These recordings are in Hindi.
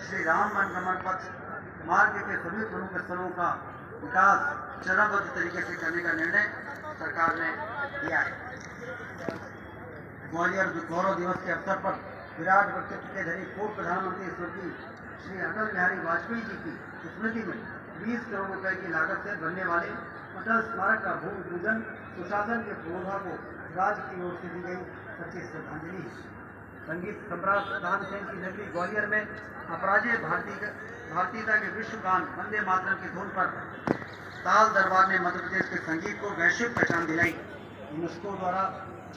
श्री राम वनगमन पथ मार्ग के सभी प्रमुख स्थलों का विकास चरणबद्ध तरीके से करने का निर्णय सरकार ने लिया है। ग्वालियर गौरव दिवस के अवसर पर विराट व्यक्तित्व के धनी पूर्व प्रधानमंत्री स्वर्गीय श्री अटल बिहारी वाजपेयी जी की स्मृति में 20 करोड़ रुपए की लागत से बनने वाले अटल स्मारक का भूमि पूजन सुशासन के पूर्वा को राज्य की ओर से दी गई सच्ची श्रद्धांजलि है। संगीत सम्राट तानसेन की नगरी ग्वालियर में अपराजेय भारतीयता के विश्व गान वंदे मातरम की धुन पर ताल दरबार ने मध्य प्रदेश के संगीत को वैश्विक पहचान दिलाई। यूनेस्को द्वारा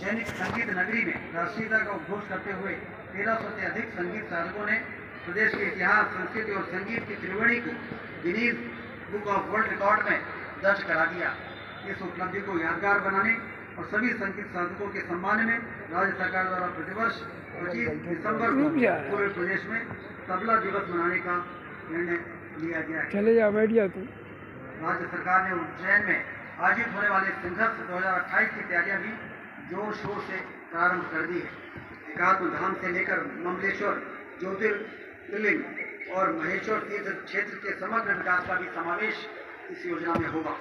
चयनित संगीत नगरी में राष्ट्रीयता का उद्घोष करते हुए 1300 से अधिक संगीत साधकों ने प्रदेश के इतिहास, संस्कृति और संगीत की त्रिवेणी को Guinness book of world record में दर्ज करा दिया। इस उपलब्धि को यादगार बनाने और सभी संगीत साधकों के सम्मान में राज्य सरकार द्वारा प्रतिवर्ष 25 दिसंबर को पूरे प्रदेश में तबला दिवस मनाने का निर्णय लिया गया है। चले जा बैठ जा तू। राज्य सरकार ने उज्जैन में आयोजित होने वाले संघर्ष 2028 की तैयारियां भी जोर शोर से प्रारंभ कर दी है। एकात्म धाम से लेकर ममलेश्वर, ज्योतिर्लिंग और महेश्वर तीर्थ क्षेत्र के समग्र विकास का भी समावेश इस योजना में होगा।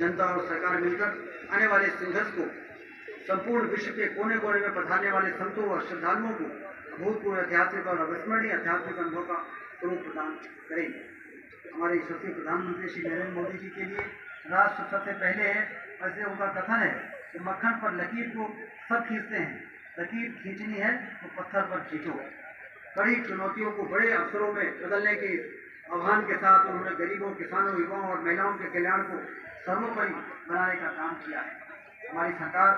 जनता और सरकार मिलकर आने वाले संघर्ष को संपूर्ण विश्व के कोने कोने में पधारने वाले संतों और श्रद्धालुओं को अभूतपूर्व ऐतिहासिक और अविस्मरणीय आध्यात्मिक अनुभव का स्वरूप प्रदान करेंगे। हमारे यशस्वी प्रधानमंत्री श्री नरेंद्र मोदी जी के लिए राष्ट्र सबसे पहले है। वैसे उनका कथन है कि मक्खन पर लकीर को सब खींचते हैं, लकीर खींचनी है तो पत्थर पर खींचो। कड़ी चुनौतियों को बड़े अवसरों में बदलने के आह्वान के साथ उन्होंने गरीबों, किसानों, युवाओं और महिलाओं के कल्याण को सर्वोपरि बनाने का काम किया है। हमारी सरकार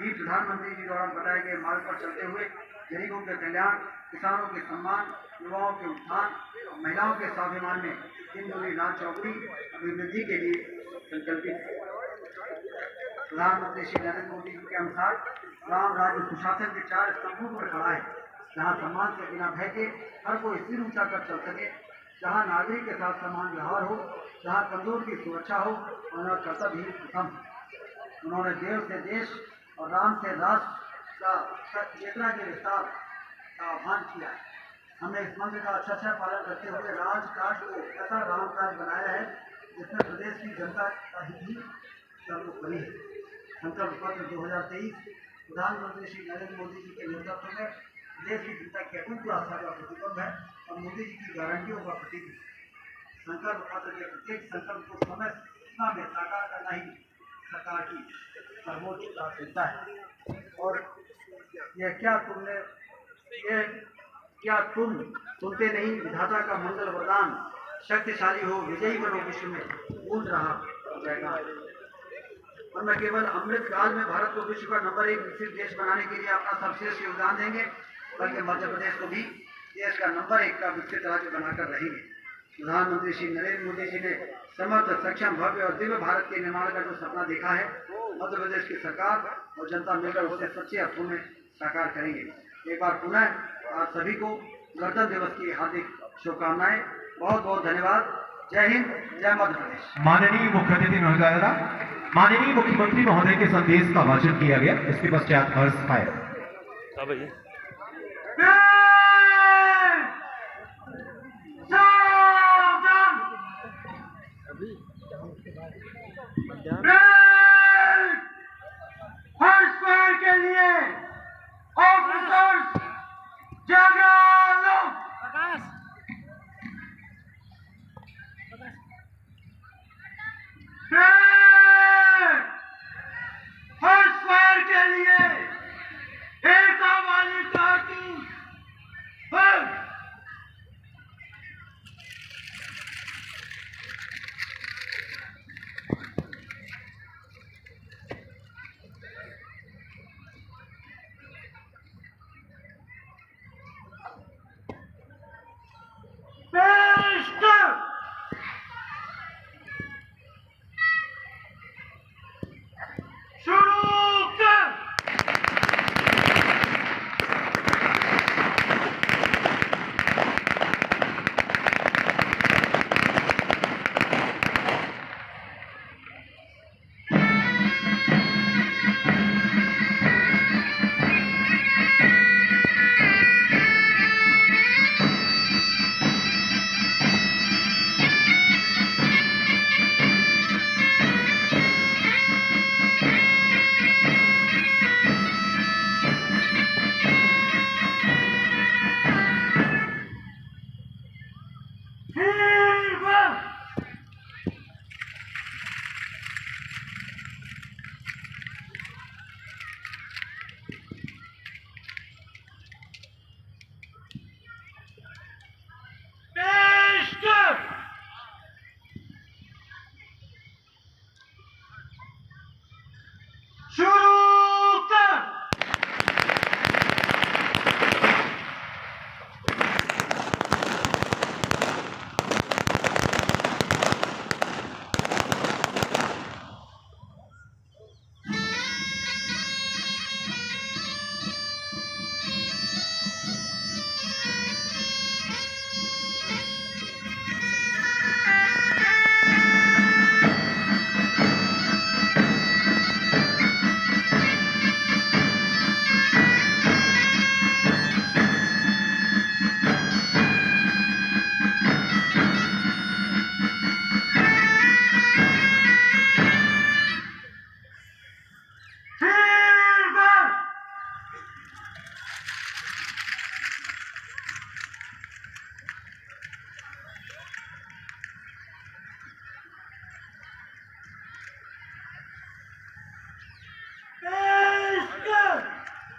भी प्रधानमंत्री जी द्वारा बताए गए मार्ग पर चलते हुए गरीबों के कल्याण, किसानों के सम्मान, युवाओं के उत्थान और महिलाओं के स्वाभिमान में दिन दूनी रात चौगुनी अभिवृद्धि के लिए संकल्पित है। प्रधानमंत्री श्री नरेंद्र मोदी जी के अनुसार राम राज्य सुशासन के 4 स्तंभों पर खड़ा है, जहाँ सम्मान के बिना भय के हर कोई सिर ऊंचा कर चल सके, जहाँ नागरिक के साथ समान व्यवहार हो, जहाँ कमजोर की सुरक्षा हो और न कर्तव्य ही प्रथम। उन्होंने देव से देश और राम से राष्ट्र का चेतना के विस्तार का आह्वान किया है। हमने इस मंत्र का अच्छा पालन करते हुए राजकाज को ऐसा रामकाज बनाया है जिसमें प्रदेश की जनता का हित ही सर्वोपरि है। संकल्प पत्र 2023 प्रधानमंत्री श्री नरेंद्र मोदी जी के नेतृत्व में प्रदेश की जनता की अटूट आस्था का प्रतिबंध है और मोदी जी की गारंटियों का प्रतीक है। संकल्प पत्र के प्रत्येक संकल्प को समय सीमा में साकार करना ही सरकार की सर्वोच्च प्राथमिकता है। और यह क्या तुम सुनते नहीं, विधाता का मंगल वरदान, शक्तिशाली हो, विजयी बनो विश्व में, गूंज रहा जाएगा। और न केवल अमृत काल में भारत को विश्व का नंबर 1 विकसित देश बनाने के लिए अपना सर्वश्रेष्ठ योगदान देंगे, बल्कि मध्य प्रदेश को भी देश का नंबर 1 का विकसित राज्य बनाकर रहेंगे। प्रधानमंत्री श्री नरेंद्र मोदी जी ने समर्थ, सक्षम, भव्य और दिव्य भारत के निर्माण का जो सपना देखा है, मध्य प्रदेश की सरकार और जनता मिलकर उसे सच्चे अर्थों में साकार करेंगे। एक बार पुनः आप सभी को गणतंत्र दिवस की हार्दिक शुभकामनाएं। बहुत बहुत धन्यवाद। जय हिंद, जय मध्य प्रदेश। माननीय मुख्य अतिथि महोदय द्वारा माननीय मुख्यमंत्री महोदय के संदेश का वाचन किया गया। इसके पश्चात हर्ष फायर। के लिए ऑफिसर्स जागो, हर स्क्वायर के लिए एकता वाली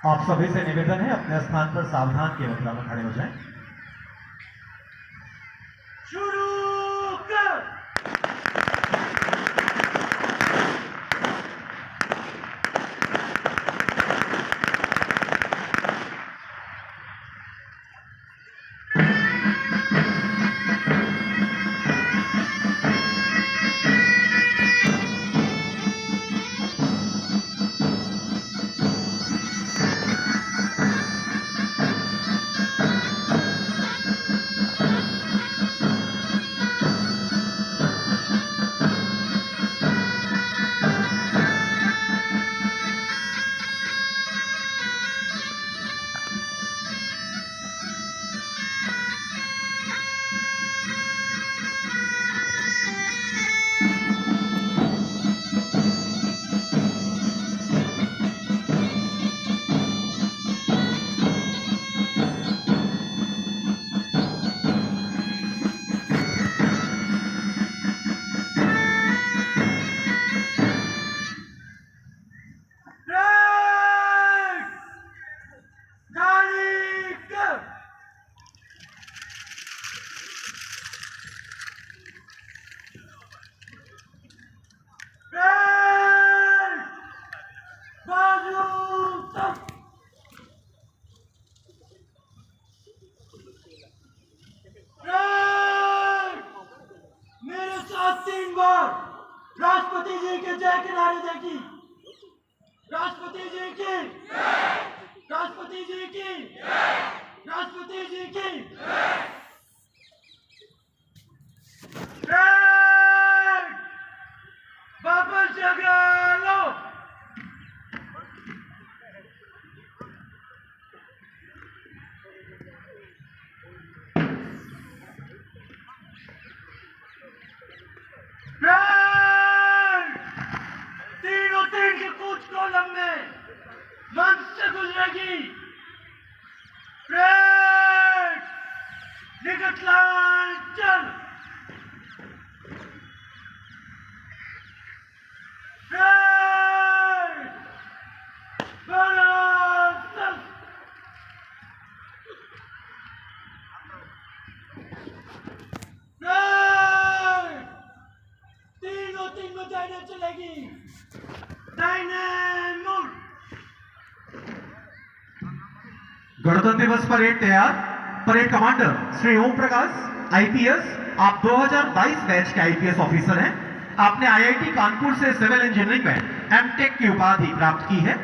आप सभी से निवेदन है अपने स्थान पर सावधान के मुद्रा में खड़े हो जाएं। शुरू कर। राष्ट्रपति जी के जय के नारे देगी। राष्ट्रपति जी की, राष्ट्रपति जी की, राष्ट्रपति जी की। वापस जगह लो। तीनों तीन की कूच कॉलम में मंच से गुजरेगी। निकट लाइन चल। तीनों तीन में दाहिने चलेगी। दाहिने मुड़। गणतंत्र दिवस परेड तैयार। Parade commander Shri Om Prakash IPS, आप 2022 बैच के आईपीएस ऑफिसर हैं। आपने आईआईटी कानपुर से सिविल इंजीनियरिंग में एमटेक की उपाधि प्राप्त की है।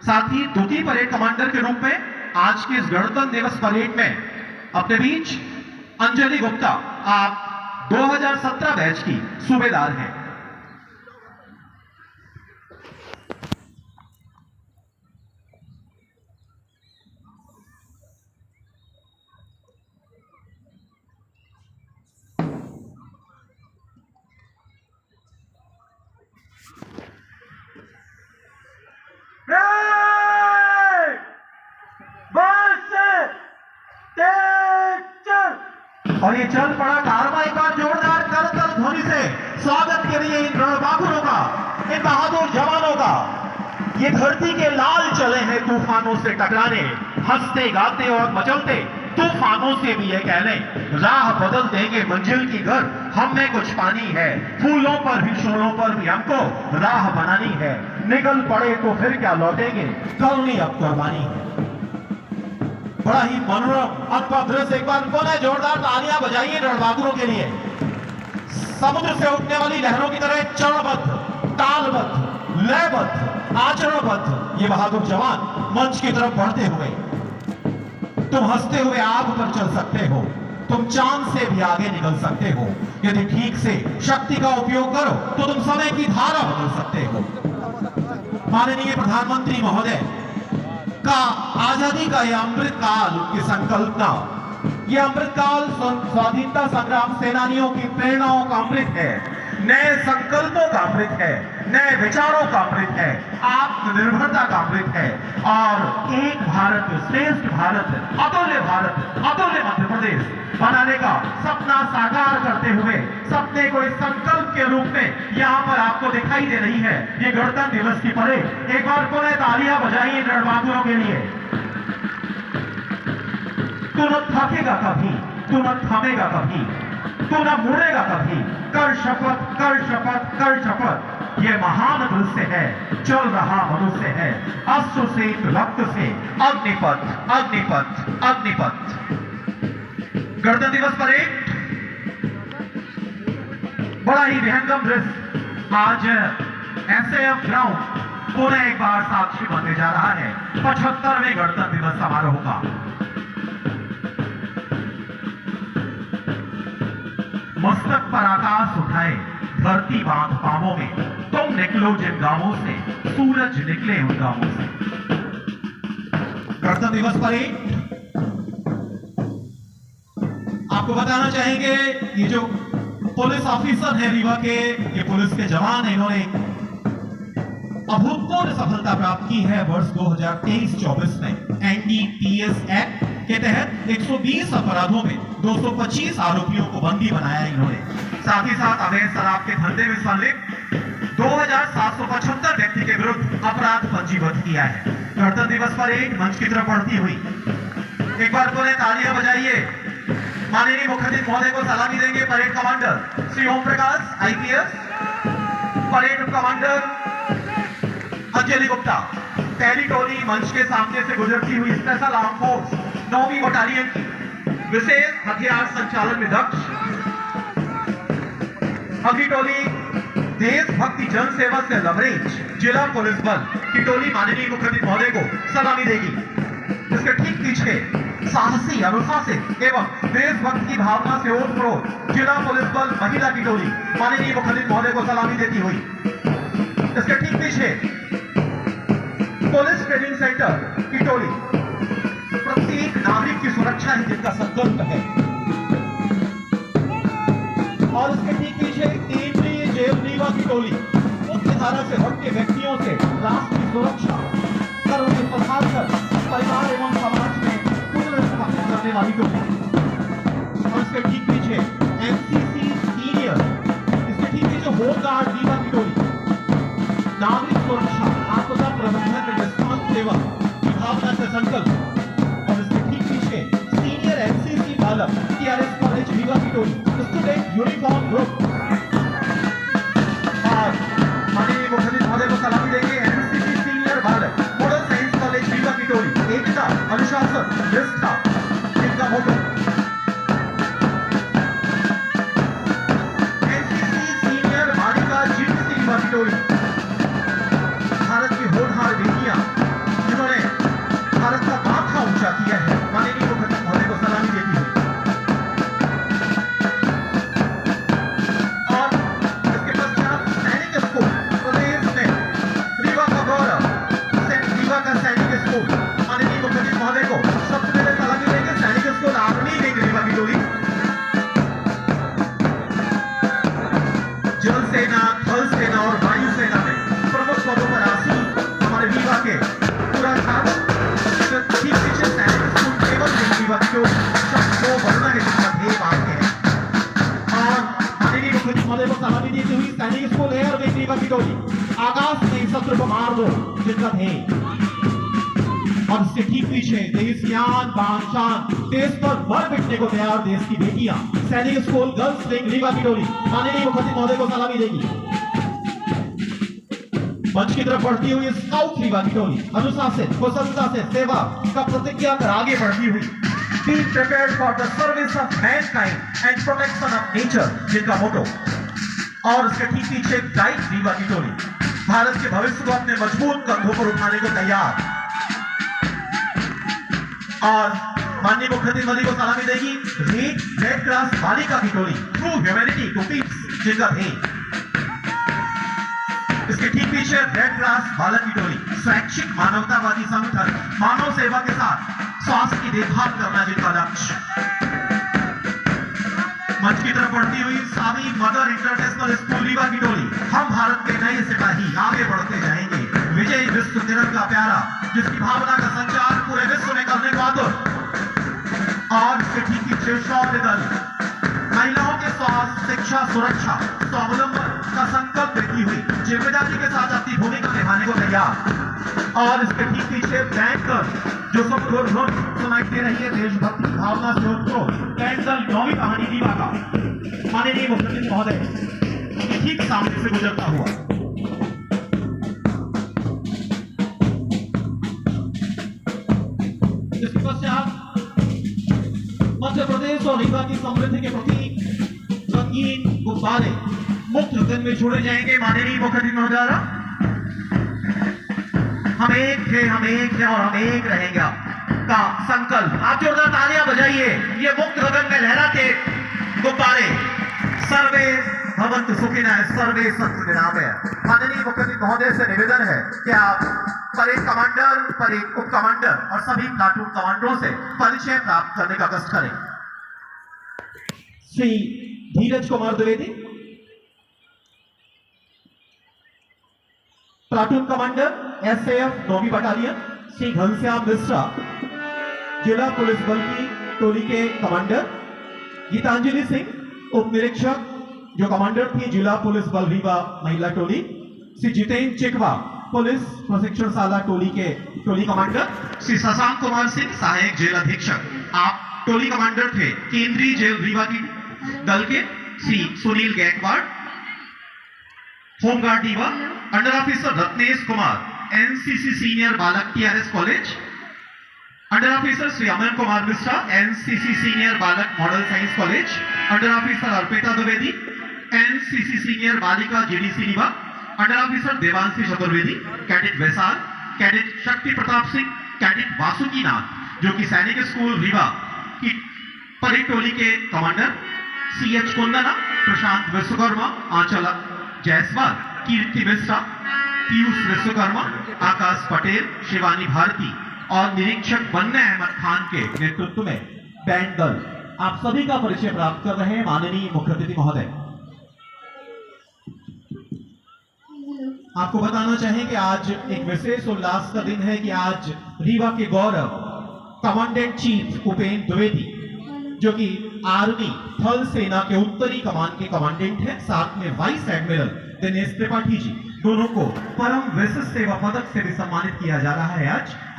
साथ ही द्वितीय परेड कमांडर के रूप में आज के इस गणतंत्र दिवस परेड में अपने बीच अंजलि गुप्ता, आप 2017 बैच की सूबेदार हैं। और ये चल पड़ा कारवा एक बार जोरदार करतल ध्वनि से स्वागत के लिए इन रणबांकुरों का, इन बहादुर जवानों का। ये धरती के लाल चले हैं तूफानों से टकराने, हंसते गाते और मचलते तूफानों से भी ये कहने, राह बदल देंगे मंजिल की घर, हम में कुछ पानी है, फूलों पर भी शोलों पर भी हमको राह बनानी है, निकल पड़े तो फिर क्या लौटेंगे, कल नहीं अब कुर्बानी है। बड़ा ही मनोरम अद्भुत दृश्य। एक बार कौन है जोरदार तालियां बजाइए रणबांकुरों के लिए। समुद्र से उठने वाली लहरों की तरह चरणबद्ध, तालबद्ध, लयबद्ध, आचरणबद्ध ये बहादुर जवान मंच की तरफ बढ़ते हुए, तुम हंसते हुए आग पर चल सकते हो, तुम चांद से भी आगे निकल सकते हो, यदि ठीक से शक्ति का उपयोग करो तो तुम समय की धारा बदल सकते हो। माननीय प्रधानमंत्री महोदय का आजादी का यह अमृत काल की संकल्पना, यह अमृत काल स्वाधीनता संग्राम सेनानियों की प्रेरणाओं का अमृत है। नए संकल्पों का अमृत है, नए विचारों का अमृत है, आत्मनिर्भरता का अमृत है और एक भारत श्रेष्ठ भारत, अतुल्य मध्य प्रदेश बनाने का सपना साकार करते हुए सपने को इस संकल्प के रूप में यहां पर आपको दिखाई दे रही है ये गणतंत्र दिवस की परेड। एक बार पुनः तालियां बजाइए रणबांकुरों के लिए। तू न थकेगा कभी, तू न थमेगा कभी, तू न मुड़ेगा कभी, कर शपथ, कर शपथ, कर शपथ। ये महान दृश्य है, चल रहा मनुष्य है, अश्रु से रक्त से अग्निपथ, अग्निपथ, अग्निपथ। गणतंत्र दिवस परेड बड़ा ही विहंगम दृश्य आज एसएएफ ग्राउंड पुनः एक बार साक्षी बनने जा रहा है 75वें गणतंत्र दिवस समारोह का। मस्तक पर आकाश उठाए, धरती बांध पांवों में, तुम निकलो जिन गांवों से, सूरज निकले उन गांवों से। गणतंत्र दिवस परेड आपको बताना चाहेंगे ये जो पुलिस ऑफिसर है रीवा के, ये पुलिस के जवान है, इन्होंने अभूतपूर्व सफलता प्राप्त की है वर्ष 2023-24 में। एनडीपीएस एक्ट के तहत 120 अपराधों में 225 आरोपियों को बंदी बनाया इन्होंने। साथ ही साथ अवैध शराब के धंधे में संलिप्त 2775 व्यक्ति के विरुद्ध अपराध पंजीबद्ध किया है। गणतंत्र दिवस पर एक मंच की तरफ बढ़ती हुई एक बार पुनः तालियां बजाइए। माननीय मुख्यमंत्री महोदय को सलामी देंगे parade commander Shri Om Prakash IPS, parade commander Anjali Gupta, territory मंच के सामने से गुजरती हुई स्पेशल आर्म फोर्स 9वीं बटालियन की विशेष हथियार संचालन में दक्ष अगली टोली देशभक्ति जन सेवा से लवरेज जिला पुलिस बल की टोली माननीय मुख्यमंत्री महोदय को सलामी देगी। इसके ठीक पीछे साहसी, अनुशासित एवं देशभक्ति की भावना से ओतप्रोत जिला पुलिस बल महिला की टोली माननीय मुख्यमंत्री महोदय को सलामी देती हुई। इसके ठीक पीछे पुलिस ट्रेनिंग सेंटर की टोली प्रत्येक नागरिक की सुरक्षा ही जिनका संकल्प है। और इसके ठीक पीछे केंद्रीय जेल रीवा की टोली मुख्य धारा से हटके व्यक्तियों से राष्ट्र की सुरक्षा कर उन्हें प्रसार कर परिवार एवं समाज में पुनर्स्थापित करने वाली टोली। और इसके ठीक पीछे एनसीसी सीनियर, इसके ठीक पीछे होमगार्ड रीवा की टोली नागरिक सुरक्षा, आपदा प्रबंधन में निष्ठांत सेवा की भावना से संकल्प। और इसके ठीक पीछे सीनियर एनसीसी बालक टीआरएस कॉलेज रीवा की टोली स्टूडेंट यूनिफॉर्म ग्रुप। आज माननीय मुख्यमंत्री महोदय को सलामी देंगे एनसीसी सीनियर बालक मॉडल साइंस कॉलेज रीवा की टोली, एकता, अनुशासन, निष्ठा इनका मोटो। एनसीसी सीनियर बालिका जीडीसी रीवा की टोली भारत की होनहार बेटियां जिन्होंने भारत का माथा ऊंचा किया है, माननीय मुख्यमंत्री महोदय को सलामी देती है। और इसके पश्चात सैनिक स्कूल प्रदेश में रीवा का गौरव, रीवा का सैनिक स्कूल माननीय मुख्यमंत्री महोदय को सबसे पहले सलामी देंगे। सैनिक स्कूल आर्मी विंग रीवा की टोली, जल सेना, थल सेना और वायु सेना में प्रमुख पदों पर आसीन हमारे रीवा के पूरा छात्र ठीक पीछे सैनिक स्कूल केवल रीवा की टोली सबको बढ़ना है जिसका ध्येय बांधते हैं। और माननीय मुख्यमंत्री महोदय को सलामी देती हुई सैनिक स्कूल एयर विंग रीवा की टोली आकाश में शत्रु को मार दो जिनका ध्येय। और इसके ठीक पीछे देश यान बान शान, देश पर मर मिटने को तैयार देश की बेटियां, सैनिक स्कूल गर्ल्स विंग रीवा की टोली माननीय मुख्यमंत्री महोदय को सलामी देगी। मंच की तरफ बढ़ती हुई स्काउट रीवा की टोली अनुशासित, कुशलता से सेवा का प्रतिज्ञा कर आगे बढ़ती हुई be prepared for the service of Mankind and protection of nature जिनका मोटो। और उसके ठीक पीछे गाइड रीवा की टोली भारत के भविष्य को अपने मजबूत कंधों पर उठाने को तैयार। और माननीय मुख्यमंत्री मोदी को सलामी देगी रेड क्रॉस बालिका की टोली थ्रू ह्यूमैनिटी टू पीस जिनका ध्येय। इसके ठीक पीछे रेड क्रॉस बालक की टोली स्वैच्छिक मानवतावादी संगठन मानव सेवा के साथ स्वास्थ्य की देखभाल करना जिनका लक्ष्य। मंच की तरफ बढ़ती हुई सावी मदर इंटरनेशनल स्कूल रीवा की टोली। हम भारत के नए सिपाही आगे बढ़ते जाएंगे। विजय विश्व तिरंगा प्यारा, जिसकी भावना का संचार पूरे विश्व में करने को आतुर। और इसके ठीक पीछे शौर्य दल महिलाओं के स्वास्थ्य, शिक्षा, सुरक्षा, स्वावलंबन का संकल्प देती हुई जिम्मेदारी के साथ अपनी भूमिका निभाने को तैयार। और इसके ठीक पीछे बैंक दल, जो सब सुनाई रही है देशभक्ति भावना से उत्प्रोत। बैंक दल 9वीं कहानी रीवा का माननीय मुख्यमंत्री महोदय ठीक सामने से गुजरता हुआ। इसके पश्चात मध्य प्रदेश और रीवा की समृद्धि के प्रतीक रंगीन गुब्बारे मुक्त गगन में छोड़े जाएंगे। माननीय मुख्यमंत्री महोदय, हम एक थे, हम एक हैं और हम एक रहेंगे का संकल्प। आप जोरदार तालियां बजाइए। ये मुक्त गगन में लहराते गुब्बारे। सर्वे भवन्तु सुखिनः, सर्वे सन्तु निरामयः। माननीय मुख्यमंत्री महोदय से निवेदन है कि आप परेड कमांडर, परेड उप कमांडर और सभी प्लाटून कमांडरों से परिचय प्राप्त करने का कष्ट करें। Shri Dhiraj Kumar Dwivedi, platoon commander SAF 9वीं बटालियन। श्री घनश्याम मिश्रा, जिला पुलिस बल की टोली के कमांडर। गीतांजलि सिंह, उप निरीक्षक, जो कमांडर थी जिला पुलिस बल रीवा महिला टोली। श्री जितेंद्र चिकवा, पुलिस प्रशिक्षण शाला टोली के टोली कमांडर। श्री शशांक कुमार सिंह, सहायक जेल अधीक्षक, आप टोली कमांडर थे केंद्रीय जेल रीवा की दल के। Shri Sunil Gaikwad, home guard Rewa. Under officer Ratnesh Kumar, NCC senior बालक TRS college. Under officer Shri Aman Kumar Mishra, NCC senior बालक model science college. Under officer Arpita Dwivedi, NCC senior बालिका GDC Rewa. Under officer Devanshi Chaturvedi, cadet वैसाल। कैडेट शक्ति प्रताप सिंह, कैडेट वासुकी नाथ, जो कि सैनिक स्कूल रीवा की परेड टोली के कमांडर। सीएच कुंदना, प्रशांत विश्वकर्मा, आंचल जायसवाल, कीर्ति मिश्रा, पीयूष विश्वकर्मा, आकाश पटेल, शिवानी भारती और निरीक्षक बन्ना अहमद खान के नेतृत्व में बैंड दल आप सभी का परिचय प्राप्त कर रहे हैं। माननीय मुख्यमंत्री महोदय, आपको बताना चाहें कि आज एक विशेष उल्लास का दिन है कि आज रीवा के गौरव कमांडेंट चीफ उपेंद्र द्विवेदी, जो कि आर्मी थल सेना के उत्तरी कमान के कमांडेंट हैं, साथ में वाइस एडमिरल दिनेश त्रिपाठी जी, दोनों को परम विशिष्ट सेवा पदक से भी सम्मानित किया जा रहा है।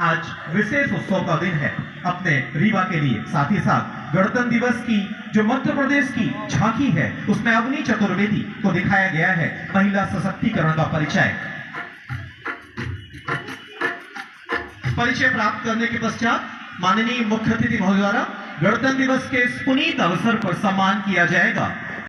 आज विशेष उत्सव का दिन है अपने रीवा के लिए। साथ ही साथ गणतंत्र दिवस की जो मध्य प्रदेश की झांकी है, उसमें अवनी चतुर्वेदी को दिखाया गया है महिला सशक्तिकरण का परिचय प्राप्त करने के पश्चात माननीय मुख्य अतिथि महोदय द्वारा गणतंत्र दिवस के इस पुनीत अवसर पर सम्मान किया जाएगा